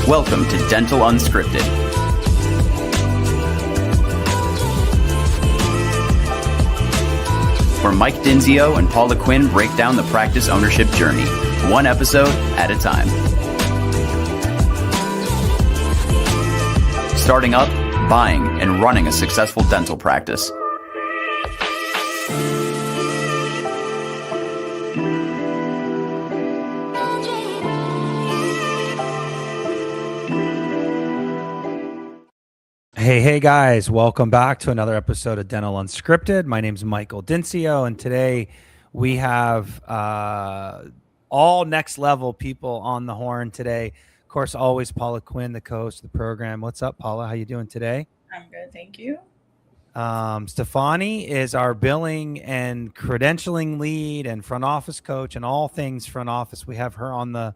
Welcome to Dental Unscripted. Where Mike Dinzio and Paula Quinn break down the practice ownership journey, one episode at a time. Starting up, buying, and running a successful dental practice. Hey guys, welcome back to another episode of Dental Unscripted. My name's Michael Dinzio, and today we have all next level people on the horn today. Of course, always Paula Quinn, the co-host of the program. What's up, Paula? How you doing today? I'm good, thank you. Stefani is our billing and credentialing lead and front office coach and all things front office. We have her on the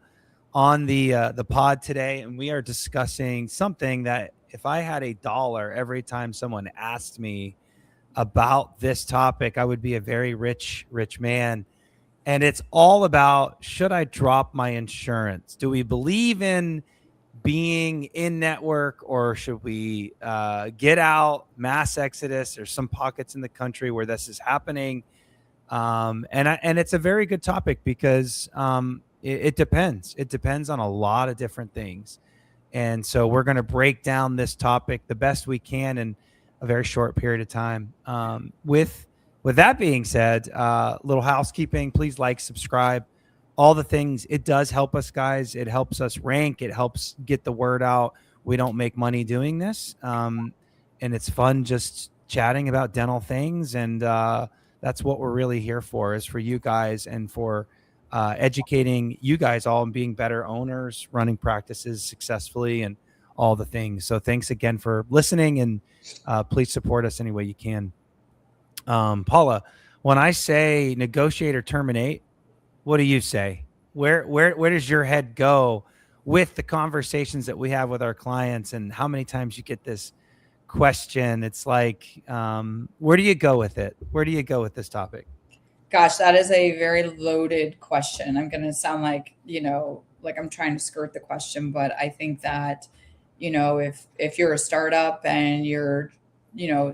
pod today, and we are discussing something that if I had $1 every time someone asked me about this topic, I would be a very rich man. And it's all about, should I drop my insurance? Do we believe in being in network, or should we get out, mass exodus? There's some pockets in the country where this is happening. And it's a very good topic because it depends. It depends on a lot of different things. And so we're going to break down this topic the best we can in a very short period of time. With that being said, little housekeeping, please like, subscribe, all the things. It does help us, guys. It helps us rank. It helps get the word out. We don't make money doing this. And it's fun just chatting about dental things. And that's what we're really here for, is for you guys and for educating you guys all and being better owners, running practices successfully, and all the things. So thanks again for listening, and please support us any way you can. Paula, when I say negotiate or terminate, what do you say? Where does your head go with the conversations that we have with our clients, and how many times you get this question? It's like, where do you go with it? Where do you go with this topic? Gosh, that is a very loaded question. I'm going to sound like, like I'm trying to skirt the question, but I think that, if you're a startup and you're,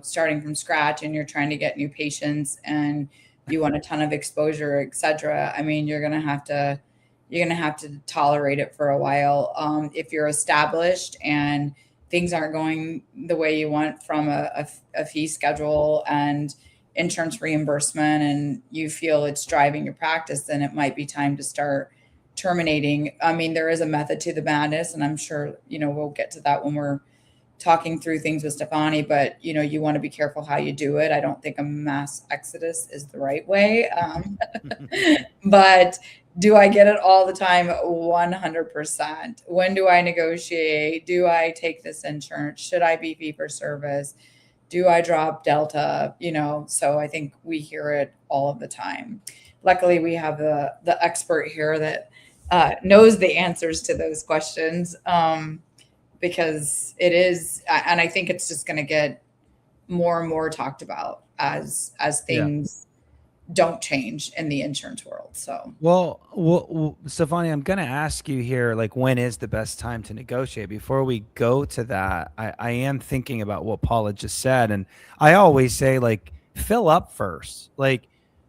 starting from scratch and you're trying to get new patients and you want a ton of exposure, et cetera, I mean, you're going to have to tolerate it for a while. If you're established and things aren't going the way you want from a fee schedule and insurance reimbursement, and you feel it's driving your practice, then it might be time to start terminating. I mean, there is a method to the madness, and I'm sure, we'll get to that when we're talking through things with Stefani, but, you want to be careful how you do it. I don't think a mass exodus is the right way. But do I get it all the time? 100%. When do I negotiate? Do I take this insurance? Should I be fee for service? Do I drop Delta? So I think we hear it all of the time. Luckily, we have the expert here that knows the answers to those questions, because it is, and I think it's just going to get more and more talked about as things don't change in the insurance world. So, well, Stefani, I'm going to ask you here, like, when is the best time to negotiate? Before we go to that, I am thinking about what Paula just said. And I always say, like, fill up first. Like,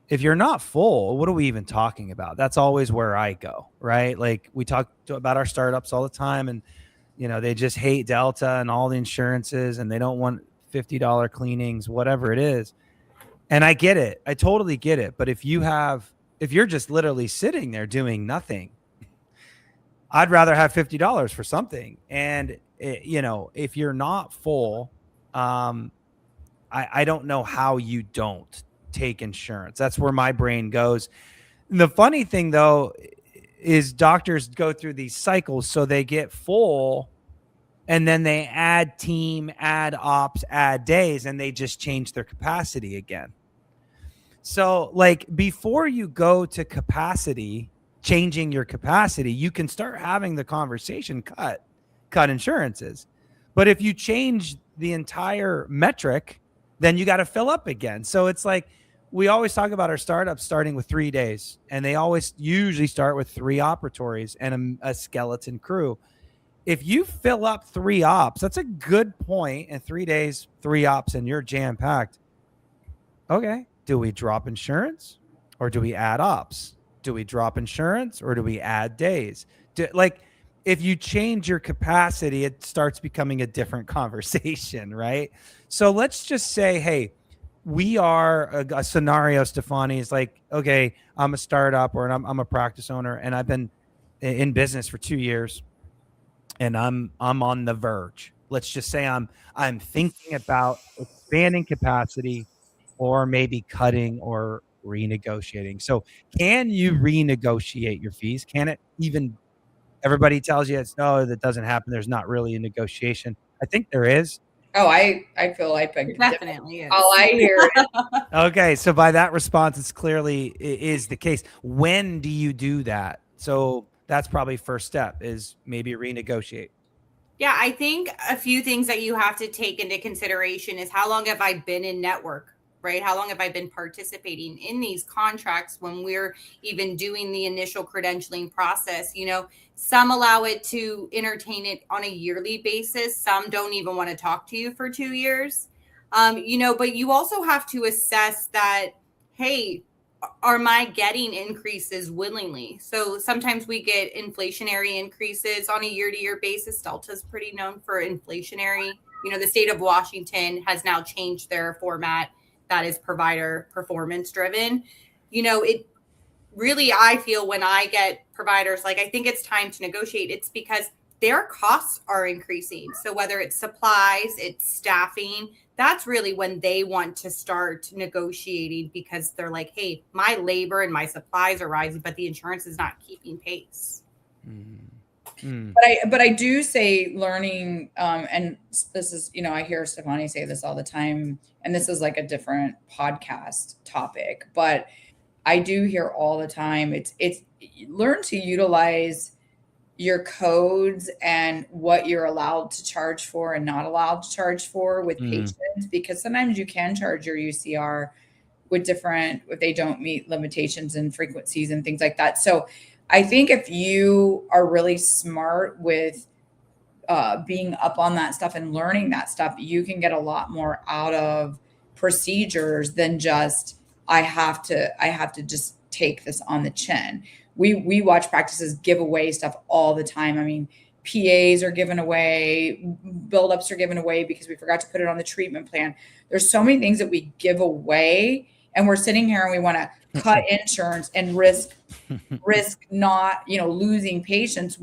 if you're not full, what are we even talking about? That's always where I go, right? Like, we talk about our startups all the time, and, they just hate Delta and all the insurances, and they don't want $50 cleanings, whatever it is. And I get it. I totally get it. But if you're just literally sitting there doing nothing, I'd rather have $50 for something. And, if you're not full, I don't know how you don't take insurance. That's where my brain goes. And the funny thing, though, is doctors go through these cycles. So they get full, and then they add team, add ops, add days, and they just change their capacity again. So, like, before you go to capacity, changing your capacity, you can start having the conversation, cut insurances. But if you change the entire metric, then you got to fill up again. So it's like, we always talk about our startups starting with 3 days, and they always usually start with 3 operatories and a skeleton crew. if you fill up 3 ops, that's a good point. In 3 days, 3 ops, and you're jam packed. Okay. Do we drop insurance or do we add ops? Do we drop insurance or do we add days? If you change your capacity, it starts becoming a different conversation, right? So let's just say, hey, we are a scenario. Stefani is like, okay, I'm a startup or I'm a practice owner, and I've been in business for 2 years, and I'm on the verge. Let's just say I'm thinking about expanding capacity or maybe cutting or renegotiating. So can you renegotiate your fees? Can it even everybody tells you it's no, that doesn't happen. There's not really a negotiation. I think there is. Oh, I feel like It definitely is. all I hear is Okay, so by that response, it's clearly is the case. When do you do that? So that's probably first step is maybe renegotiate. Yeah, I think a few things that you have to take into consideration is how long have I been in network, right? How long have I been participating in these contracts when we're even doing the initial credentialing process? You know, some allow it to entertain it on a yearly basis. Some don't even want to talk to you for 2 years. You know, but you also have to assess that, hey, am I getting increases willingly? So sometimes we get inflationary increases on a year-to-year basis. Delta's pretty known for inflationary. You know, the state of Washington has now changed their format that is provider performance driven. You know, it really, I feel when I get providers, like, I think it's time to negotiate. It's because their costs are increasing. So whether it's supplies, it's staffing, that's really when they want to start negotiating because they're like, hey, my labor and my supplies are rising, but the insurance is not keeping pace. But I do say learning, and this is, you know, I hear Stefani say this all the time, and this is like a different podcast topic, but I do hear all the time, it's learn to utilize your codes and what you're allowed to charge for and not allowed to charge for with patients, because sometimes you can charge your UCR with different, if they don't meet limitations and frequencies and things like that. So I think if you are really smart with being up on that stuff and learning that stuff, you can get a lot more out of procedures than just, I have to just take this on the chin. We watch practices give away stuff all the time. I mean, PAs are given away, buildups are given away because we forgot to put it on the treatment plan. There's so many things that we give away, and we're sitting here and we want to cut insurance and risk not, you know, losing patients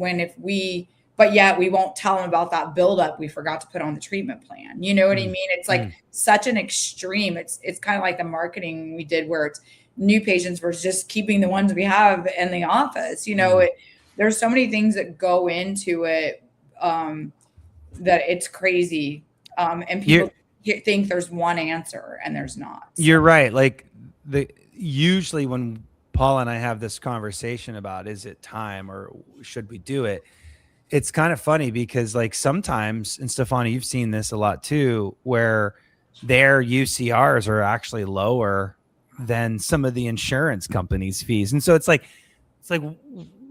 but yet we won't tell them about that buildup we forgot to put on the treatment plan. You know what I mean? It's like such an extreme. It's kind of like the marketing we did where it's new patients versus just keeping the ones we have in the office. You know, there's so many things that go into it that it's crazy. And people think there's one answer and there's not. So. You're right. Like usually when Paul and I have this conversation about, is it time or should we do it? It's kind of funny because like sometimes, and Stefani, you've seen this a lot too, where their UCRs are actually lower than some of the insurance companies' fees. And so it's like,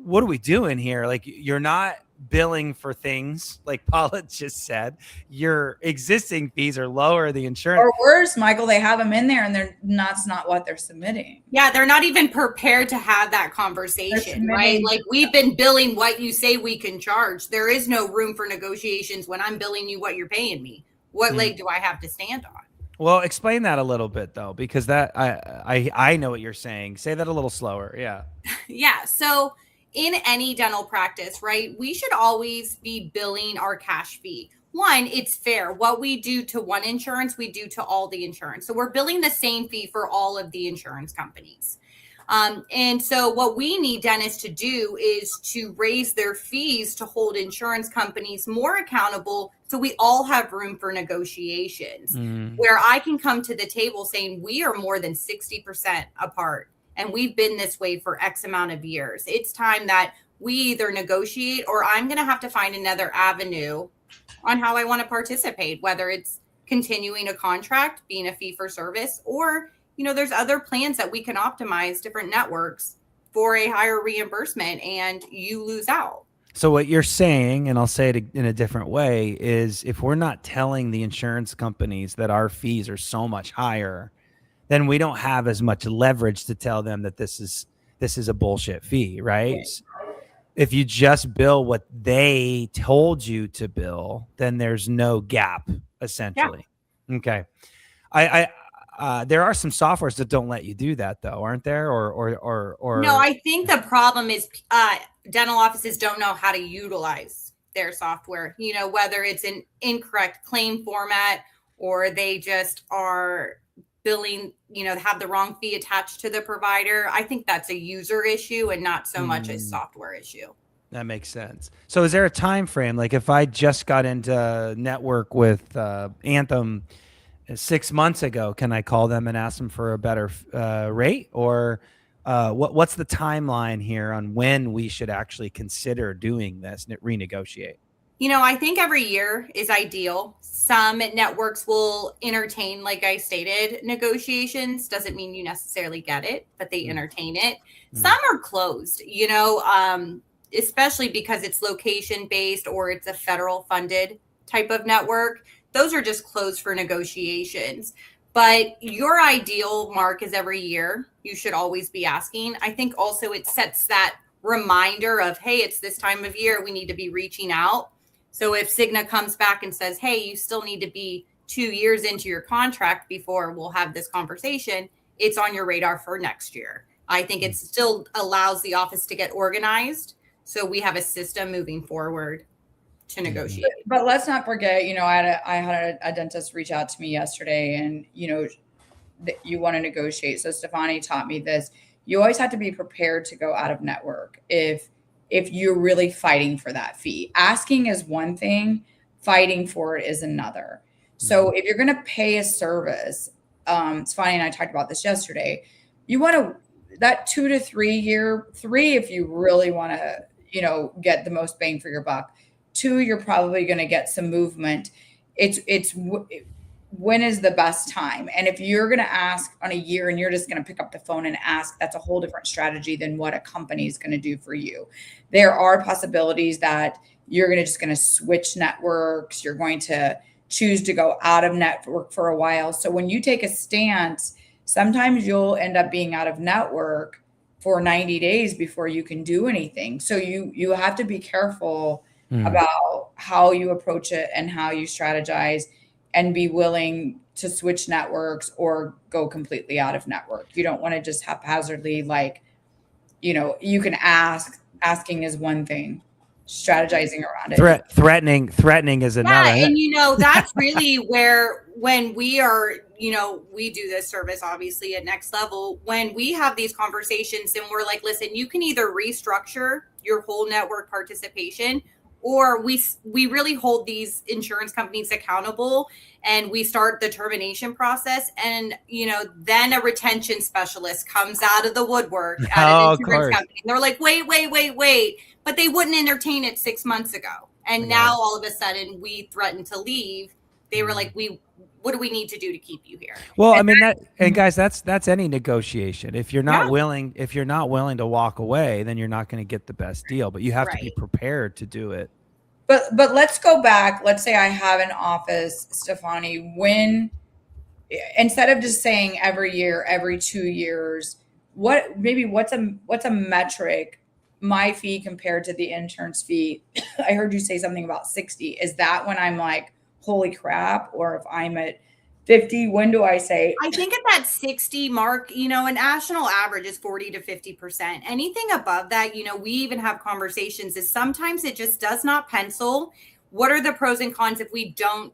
what are we doing here? Like, you're not billing for things like Paula just said. Your existing fees are lower. The insurance, or worse, Michael, they have them in there and that's not what they're submitting. Yeah, they're not even prepared to have that conversation, right? Like, we've been billing what you say we can charge. There is no room for negotiations when I'm billing you what you're paying me. What leg do I have to stand on? Well, explain that a little bit though, because that I know what you're saying. Say that a little slower. Yeah. Yeah. So in any dental practice, right, we should always be billing our cash fee. One, it's fair. What we do to one insurance, we do to all the insurance. So we're billing the same fee for all of the insurance companies. And so what we need dentists to do is to raise their fees to hold insurance companies more accountable so we all have room for negotiations where I can come to the table saying we are more than 60% apart and we've been this way for X amount of years. It's time that we either negotiate or I'm going to have to find another avenue on how I want to participate, whether it's continuing a contract, being a fee for service, or you know, there's other plans that we can optimize different networks for a higher reimbursement and you lose out. So what you're saying, and I'll say it in a different way, is if we're not telling the insurance companies that our fees are so much higher, then we don't have as much leverage to tell them that this is a bullshit fee, right? If you just bill what they told you to bill, then there's no gap, essentially. Yeah. Okay. There are some softwares that don't let you do that, though, aren't there? Or no, I think the problem is dental offices don't know how to utilize their software. Whether it's an incorrect claim format or they just are billing, have the wrong fee attached to the provider. I think that's a user issue and not so much a software issue. That makes sense. So is there a time frame? Like if I just got into network with Anthem 6 months ago, can I call them and ask them for a better rate? Or what's the timeline here on when we should actually consider doing this, renegotiate? I think every year is ideal. Some networks will entertain, like I stated, negotiations. Doesn't mean you necessarily get it, but they entertain it. Some are closed, especially because it's location based or it's a federal funded type of network. Those are just closed for negotiations. But your ideal mark is every year. You should always be asking. I think also it sets that reminder of, hey, it's this time of year. We need to be reaching out. So if Cigna comes back and says, hey, you still need to be 2 years into your contract before we'll have this conversation, it's on your radar for next year. I think it still allows the office to get organized. So we have a system moving forward to negotiate. But let's not forget, I had a dentist reach out to me yesterday and, you want to negotiate. So Stefani taught me this. You always have to be prepared to go out of network if you're really fighting for that fee. Asking is one thing, fighting for it is another. So if you're going to pay a service, Stefani and I talked about this yesterday, you want to, that 2 to 3 year, 3 if you really want to, get the most bang for your buck. 2, you're probably going to get some movement. It's when is the best time? And if you're going to ask on a year and you're just going to pick up the phone and ask, that's a whole different strategy than what a company is going to do for you. There are possibilities that you're just going to switch networks. You're going to choose to go out of network for a while. So when you take a stance, sometimes you'll end up being out of network for 90 days before you can do anything. So you have to be careful about how you approach it and how you strategize and be willing to switch networks or go completely out of network. You don't want to just haphazardly, you can asking is one thing, strategizing around it. Threatening is another. Yeah, and that's really where when we are, we do this service obviously at Next Level. When we have these conversations and we're like, listen, you can either restructure your whole network participation, or we really hold these insurance companies accountable and we start the termination process. And, then a retention specialist comes out of the woodwork at an insurance company. And they're like, wait. But they wouldn't entertain it 6 months ago. And now all of a sudden we threatened to leave. They were like, what do we need to do to keep you here? Well, and guys, that's any negotiation. If you're not willing to walk away, then you're not going to get the best deal, but you have to be prepared to do it. But let's go back. Let's say I have an office, Stefani, instead of just saying every year, every 2 years, what's a metric, my fee compared to the intern's fee? I heard you say something about 60. Is that when I'm like, holy crap? Or if I'm at 50, when do I say? I think at that 60 mark, a national average is 40 to 50%. Anything above that, we even have conversations is sometimes it just does not pencil. What are the pros and cons if we don't,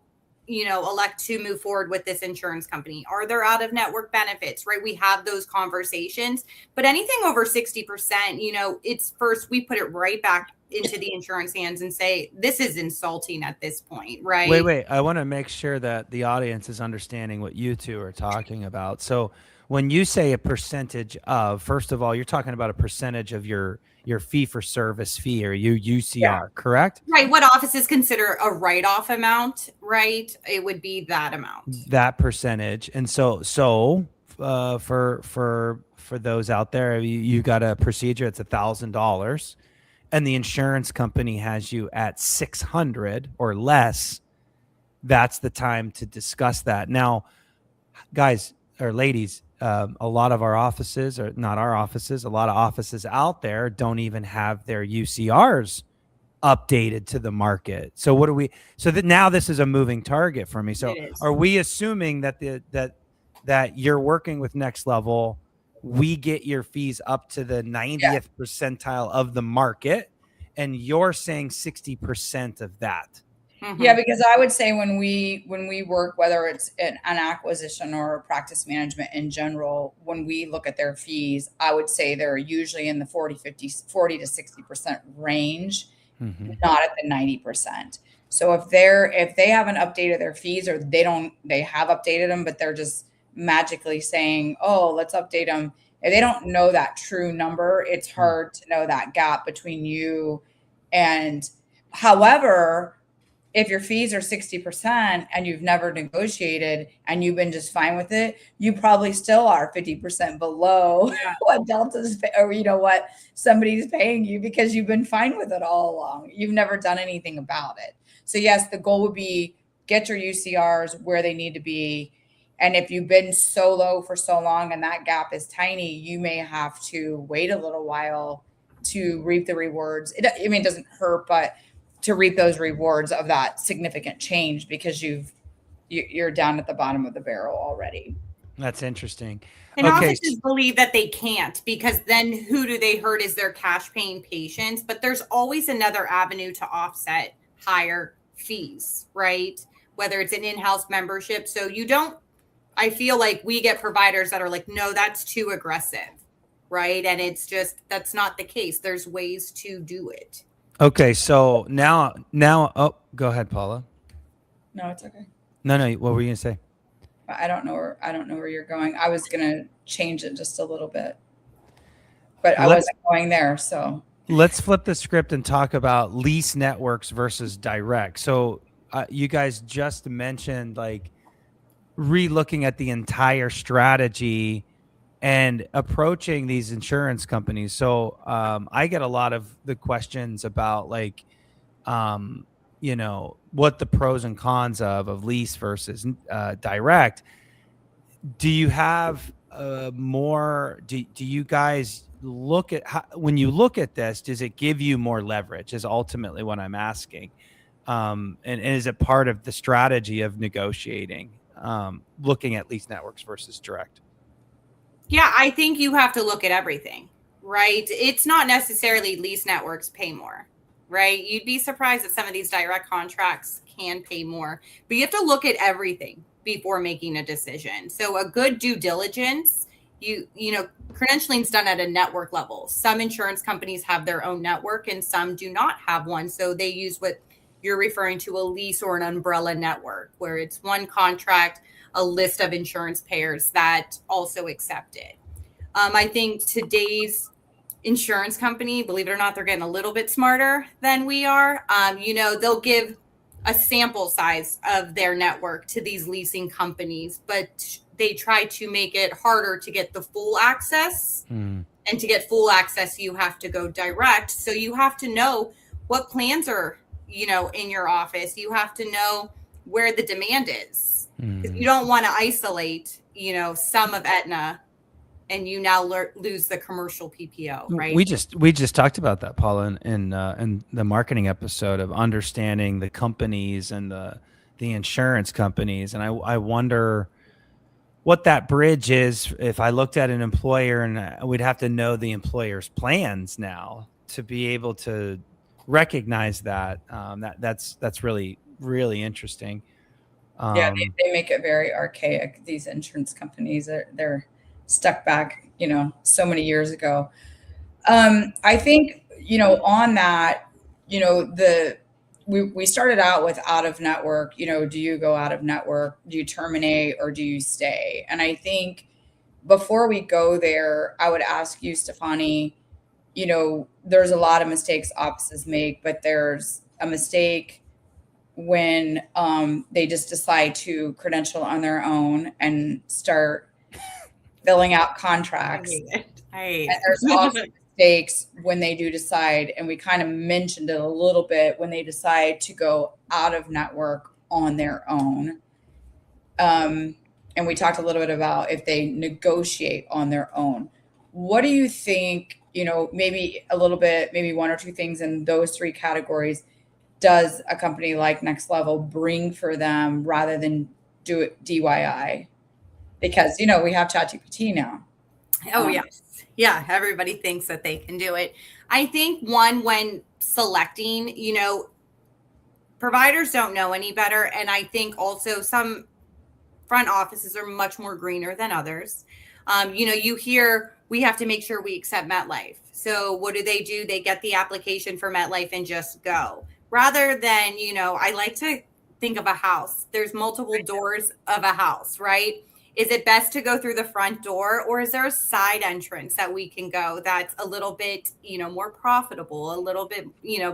elect to move forward with this insurance company? Are there out of network benefits, right? We have those conversations, but anything over 60%, it's first, we put it right back into the insurance hands and say, this is insulting at this point, right? Wait. I want to make sure that the audience is understanding what you two are talking about. So when you say a percentage of, first of all, you're talking about a percentage of your fee for service fee or your UCR, correct? Right. What offices consider a write-off amount, right? It would be that amount. That percentage. And so for those out there, you got a procedure, it's $1,000. and the insurance company has you at 600 or less, that's the time to discuss that. Now, guys or ladies, a lot of our offices, or not our offices, a lot of offices out there don't even have their UCRs updated to the market. So what do we, so that now this is a moving target for me. So are we assuming that that you're working with Next Level, we get your fees up to the 90th percentile of the market, and you're saying 60% of that? Yeah, because I would say when we work, whether it's an acquisition or practice management in general, when we look at their fees, I would say they're usually in the 40 to 60% range, not at the 90%. So if they haven't updated their fees, or they have updated them, but they're just magically saying, oh, let's update them. If they don't know that true number, it's hard to know that gap between you and, however, if your fees are 60% and you've never negotiated and you've been just fine with it, you probably still are 50% below what Delta's, or what somebody's paying you, because you've been fine with it all along. You've never done anything about it. So yes, the goal would be get your UCRs where they need to be. And if you've been so low for so long and that gap is tiny, you may have to wait a little while to reap the rewards. It doesn't hurt, but to reap those rewards of that significant change, because you're down at the bottom of the barrel already. That's interesting. And offices believe that they can't, because then who do they hurt is their cash paying patients. But there's always another avenue to offset higher fees, right? Whether it's an in-house membership. So I feel like we get providers that are like, no, that's too aggressive, right? And it's just, that's not the case. There's ways to do it. Okay, so now, oh, go ahead, Paula. No, it's okay. No, what were you gonna say? I don't know where you're going. I was gonna change it just a little bit, but I wasn't going there. So let's flip the script and talk about lease networks versus direct. So you guys just mentioned like re-looking at the entire strategy and approaching these insurance companies. So I get a lot of the questions about like, what the pros and cons of lease versus direct. Do you have more? Do you guys look at when you look at this? Does it give you more leverage? Is ultimately what I'm asking. And is it part of the strategy of negotiating, looking at lease networks versus direct? Yeah, I think you have to look at everything, right? It's not necessarily lease networks pay more, right? You'd be surprised that some of these direct contracts can pay more, but you have to look at everything before making a decision. So a good due diligence, credentialing's done at a network level. Some insurance companies have their own network and some do not have one. So they use what you're referring to, a lease or an umbrella network, where it's one contract, a list of insurance payers that also accept it. I think today's insurance company, believe it or not, they're getting a little bit smarter than we are. They'll give a sample size of their network to these leasing companies, but they try to make it harder to get the full access. And to get full access, you have to go direct. So you have to know what plans are, in your office. You have to know where the demand is. You don't want to isolate, some of Aetna, and you now lose the commercial PPO, right? We just talked about that, Paula, in the marketing episode of understanding the companies and the insurance companies, and I wonder what that bridge is. If I looked at an employer, and we'd have to know the employer's plans now to be able to recognize that. That's really, really interesting. Yeah, they make it very archaic. These insurance companies, they're stuck back, so many years ago. I think, on that, we started out with out of network. Do you go out of network? Do you terminate or do you stay? And I think before we go there, I would ask you, Stefani, there's a lot of mistakes offices make, but there's a mistake when they just decide to credential on their own and start filling out contracts. And there's also a mistakes when they do decide, and we kind of mentioned it a little bit, when they decide to go out of network on their own. And we talked a little bit about if they negotiate on their own. What do you think, maybe a little bit, maybe one or two things in those three categories does a company like Next Level bring for them rather than do it DIY? Because, we have ChatGPT now. Oh, yes. Yeah. Everybody thinks that they can do it. I think when selecting, providers don't know any better. And I think also some front offices are much more greener than others. You hear we have to make sure we accept MetLife. So what do? They get the application for MetLife and just go. Rather than, I like to think of a house. There's multiple doors of a house, right? Is it best to go through the front door, or is there a side entrance that we can go that's a little bit, more profitable, a little bit,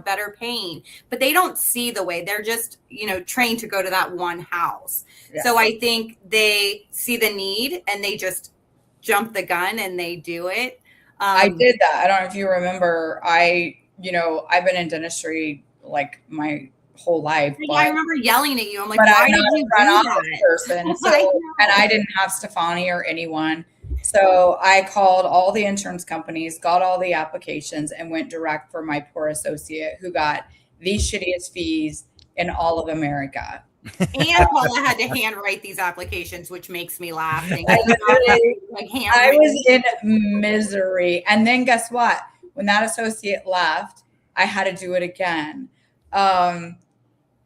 better paying? But they don't see the way. They're just, trained to go to that one house. Yeah. So I think they see the need and they just jump the gun and they do it. I did that. I don't know if you remember. I've been in dentistry like my whole life. Yeah, I remember yelling at you. I'm like, but why I'm did not you a front do office that? person. So, and I didn't have Stefani or anyone. So I called all the insurance companies, got all the applications, and went direct for my poor associate who got the shittiest fees in all of America. And Paula had to handwrite these applications, which makes me laugh. I was in misery. And then guess what? When that associate left, I had to do it again.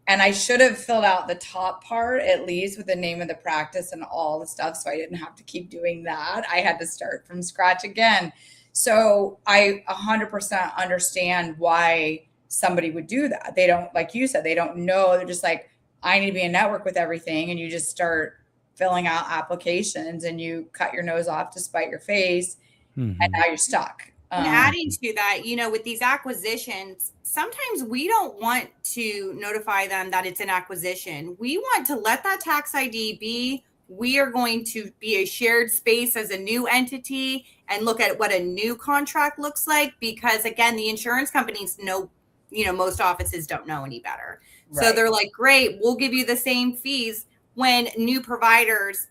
And I should have filled out the top part, at least with the name of the practice and all the stuff. So I didn't have to keep doing that. I had to start from scratch again. So I 100% understand why somebody would do that. They don't, like you said, they don't know. They're just like, I need to be in network with everything. And you just start filling out applications and you cut your nose off to spite your face. Mm-hmm. And now you're stuck. And adding to that, with these acquisitions, sometimes we don't want to notify them that it's an acquisition. We want to let that tax ID be. We are going to be a shared space as a new entity and look at what a new contract looks like. Because again, the insurance companies know, most offices don't know any better. Right. So they're like, great, we'll give you the same fees when new providers,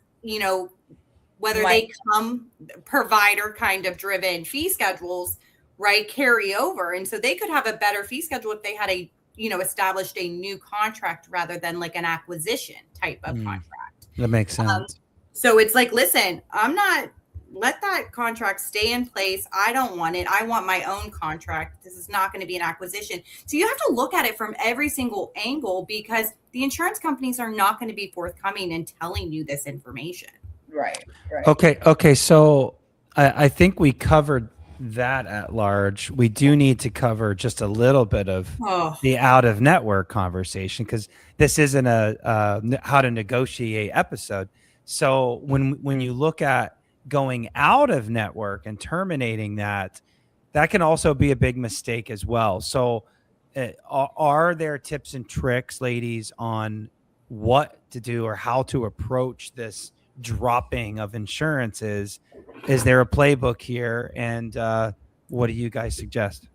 whether they come provider kind of driven fee schedules, right, carry over. And so they could have a better fee schedule if they had established a new contract rather than like an acquisition type of contract. That makes sense. So it's like, listen, let that contract stay in place. I don't want it. I want my own contract. This is not going to be an acquisition. So you have to look at it from every single angle because the insurance companies are not going to be forthcoming in telling you this information. Right. Okay. So I think we covered that at large. We do need to cover just a little bit of the out of network conversation because this isn't a how to negotiate episode. So when you look at going out of network and terminating that can also be a big mistake as well. So are there tips and tricks, ladies, on what to do or how to approach this dropping of insurances? Is there a playbook here? And what do you guys suggest?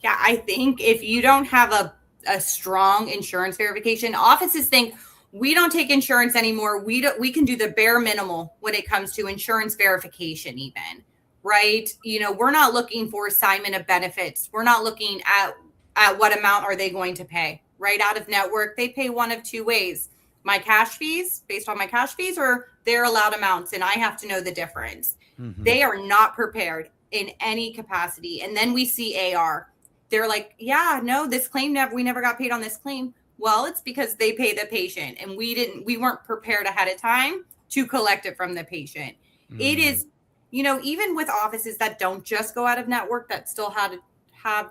Yeah, I think if you don't have a strong insurance verification, offices think we don't take insurance anymore. We can do the bare minimal when it comes to insurance verification even, right? We're not looking for assignment of benefits. We're not looking at what amount are they going to pay, right? Out of network, they pay one of two ways. My cash fees, based on my cash fees, or their allowed amounts, and I have to know the difference. Mm-hmm. They are not prepared in any capacity. And then we see AR. They're like, yeah, no, this claim we never got paid on this claim. Well, it's because they pay the patient and we weren't prepared ahead of time to collect it from the patient. Mm-hmm. It is, even with offices that don't just go out of network, that still have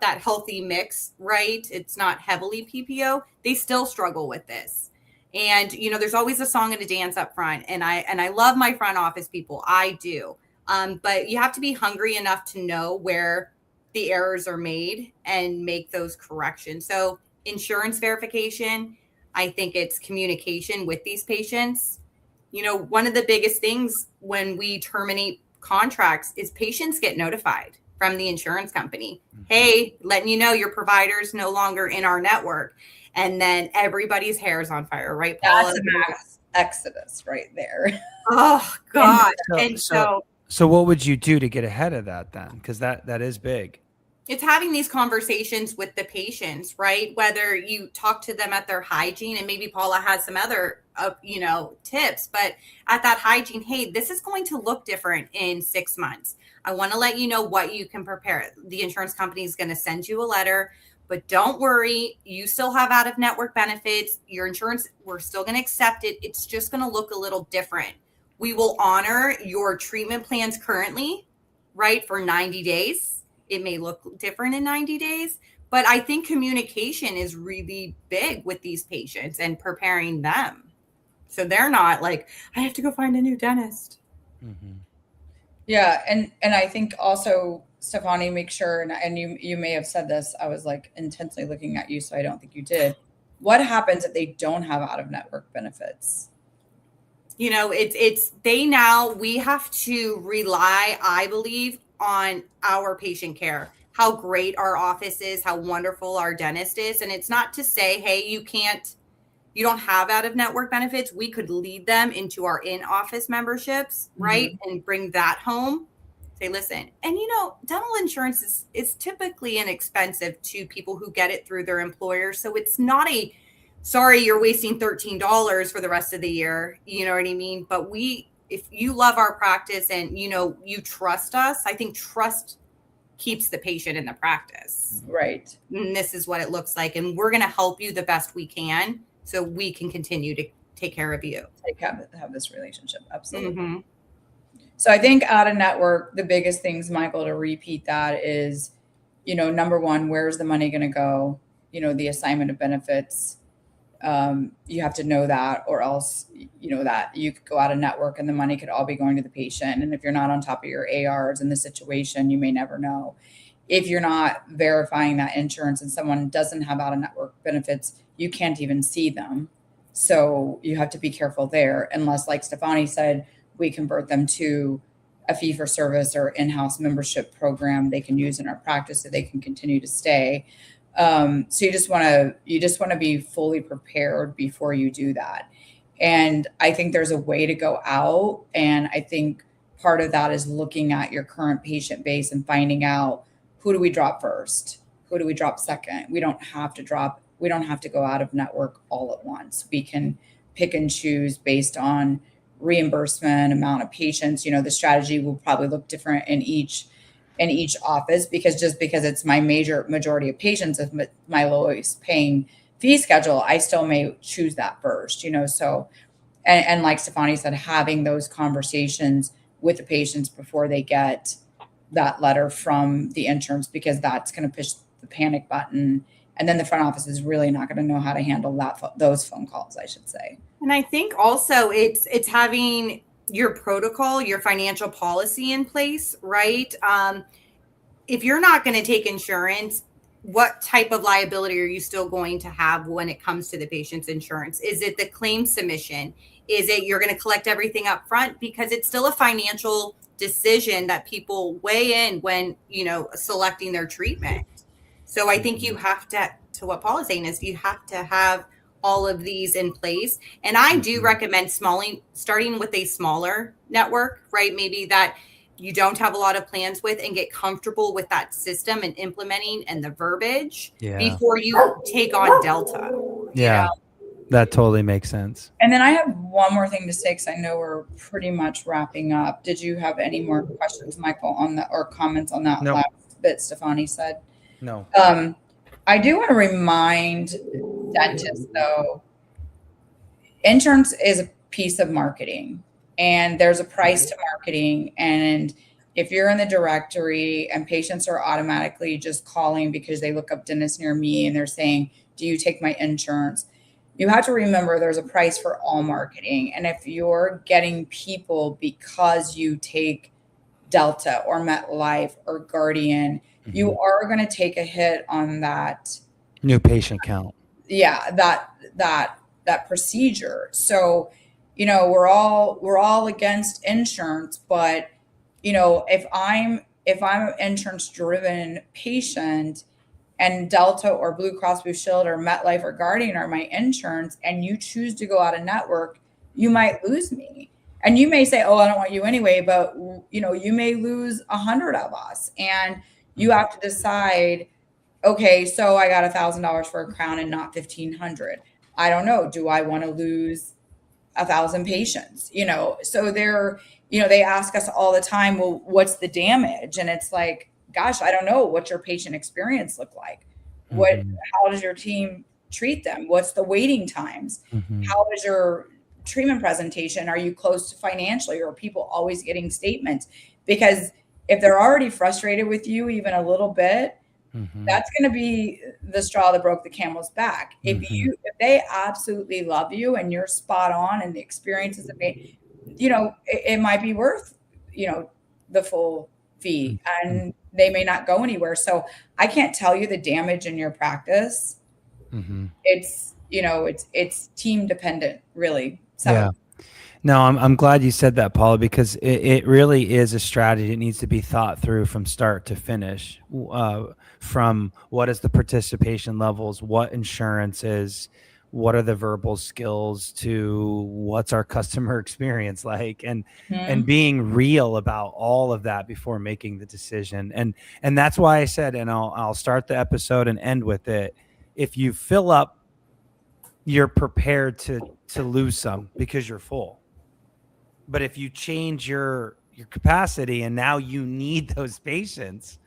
that healthy mix, right? It's not heavily PPO. They still struggle with this. And, there's always a song and a dance up front. And I love my front office people. I do. But you have to be hungry enough to know where the errors are made and make those corrections. So insurance verification, I think it's communication with these patients. One of the biggest things when we terminate contracts is patients get notified. from the insurance company. Hey, letting you know your provider's no longer in our network. And then everybody's hair is on fire, right, Paula? That's a mass exodus right there. Oh, God. So what would you do to get ahead of that then? Because that is big. It's having these conversations with the patients, right? Whether you talk to them at their hygiene, and maybe Paula has some other, tips, but at that hygiene, hey, this is going to look different in 6 months. I want to let you know what you can prepare. The insurance company is going to send you a letter, but don't worry. You still have out of network benefits. Your insurance, we're still going to accept it. It's just going to look a little different. We will honor your treatment plans currently, right, for 90 days. It may look different in 90 days, but I think communication is really big with these patients and preparing them. So they're not like, I have to go find a new dentist. Mm-hmm. Yeah. And I think also, Stefani, make sure, and you may have said this, I was like intensely looking at you, so I don't think you did. What happens if they don't have out of network benefits? We have to rely, I believe, on our patient care, how great our office is, how wonderful our dentist is. And it's not to say, hey, you don't have out of network benefits. We could lead them into our in-office memberships, right? Mm-hmm. And bring that home. Say, listen, and dental insurance is typically inexpensive to people who get it through their employer. So it's not sorry, you're wasting $13 for the rest of the year. You know what I mean? But if you love our practice and, you trust us, I think trust keeps the patient in the practice. Right. And this is what it looks like. And we're going to help you the best we can so we can continue to take care of you. Have this relationship. Absolutely. Mm-hmm. So I think out of network, the biggest things, Michael, to repeat that is, number one, where's the money going to go? The assignment of benefits. You have to know that, or else, that you could go out of network and the money could all be going to the patient. And if you're not on top of your ARs in the situation, you may never know. If you're not verifying that insurance and someone doesn't have out of network benefits, you can't even see them. So you have to be careful there, unless, like Stefani said, we convert them to a fee for service or in-house membership program they can use in our practice so they can continue to stay. So you just want to be fully prepared before you do that. And I think there's a way to go out. And I think part of that is looking at your current patient base and finding out, who do we drop first? Who do we drop second? We don't have to go out of network all at once. We can pick and choose based on reimbursement, amount of patients. The strategy will probably look different in each office, because it's my majority of patients, if my lowest paying fee schedule, I still may choose that first, so, and like Stefani said, having those conversations with the patients before they get that letter from the insurance, because that's going to push the panic button. And then the front office is really not going to know how to handle those phone calls, I should say. And I think also it's having your protocol, your financial policy in place, right? If you're not going to take insurance, what type of liability are you still going to have when it comes to the patient's insurance? Is it the claim submission? Is it you're going to collect everything up front? Because it's still a financial decision that people weigh in when, selecting their treatment. So I think you have to what Paul is saying is you have to have all of these in place. And I do recommend starting with a smaller network, right? Maybe that you don't have a lot of plans with, and get comfortable with that system and implementing and the verbiage before you take on Delta. Yeah, that totally makes sense. And then I have one more thing to say, because I know we're pretty much wrapping up. Did you have any more questions, Michael, on that, or comments on that last bit Stefani said? No. I do want to remind dentists, though, insurance is a piece of marketing, and there's a price to marketing. And if you're in the directory and patients are automatically just calling because they look up dentists near me and they're saying, do you take my insurance? You have to remember there's a price for all marketing. And if you're getting people because you take Delta or MetLife or Guardian, you are going to take a hit on that new patient count. Yeah, that procedure. So, we're all against insurance, but if I'm if I'm an insurance driven patient and Delta or Blue Cross Blue Shield or MetLife or Guardian are my insurance, and you choose to go out of network, you might lose me. And you may say, oh, I don't want you anyway, but you may lose 100 of us. And you have to decide, okay, so I got $1,000 for a crown and not 1,500. I don't know. Do I want to lose 1,000 patients? So they ask us all the time, well, what's the damage? And it's like, gosh, I don't know. What's your patient experience look like? How does your team treat them? What's the waiting times? How is your treatment presentation? Are you close to financially, or are people always getting statements? Because if they're already frustrated with you even a little bit, that's going to be the straw that broke the camel's back. If they absolutely love you and you're spot on and the experience is amazing, it might be worth, the full fee, and they may not go anywhere. So I can't tell you the damage in your practice. It's, it's team dependent, really. So. Yeah. No, I'm glad you said that, Paula, because it really is a strategy. It needs to be thought through from start to finish, from what is the participation levels, what insurance is, what are the verbal skills, to what's our customer experience like, and being real about all of that before making the decision. And that's why I said, and I'll start the episode and end with it. If you fill up, you're prepared to lose some because you're full. But if you change your capacity and now you need those patients,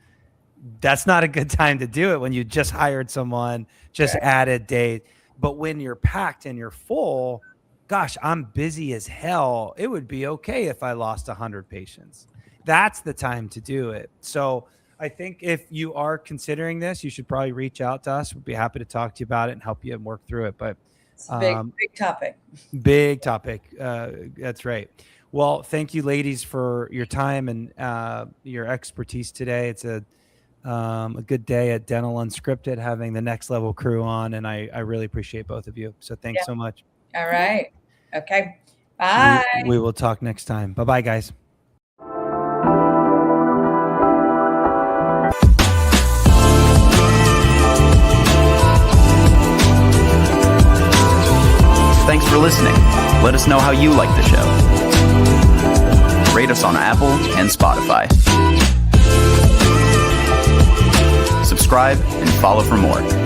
that's not a good time to do it when you just hired someone, just added date. But when you're packed and you're full, gosh, I'm busy as hell. It would be okay if I lost 100 patients. That's the time to do it. So I think if you are considering this, you should probably reach out to us. We'd be happy to talk to you about it and help you work through it. But it's a big topic. Big topic. That's right. Well, thank you, ladies, for your time and your expertise today. It's a good day at Dental Unscripted, having the next level crew on, and I really appreciate both of you. So thanks so much. All right. Okay. Bye. We will talk next time. Bye-bye, guys. Thanks for listening. Let us know how you like the show. Rate us on Apple and Spotify. Subscribe and follow for more.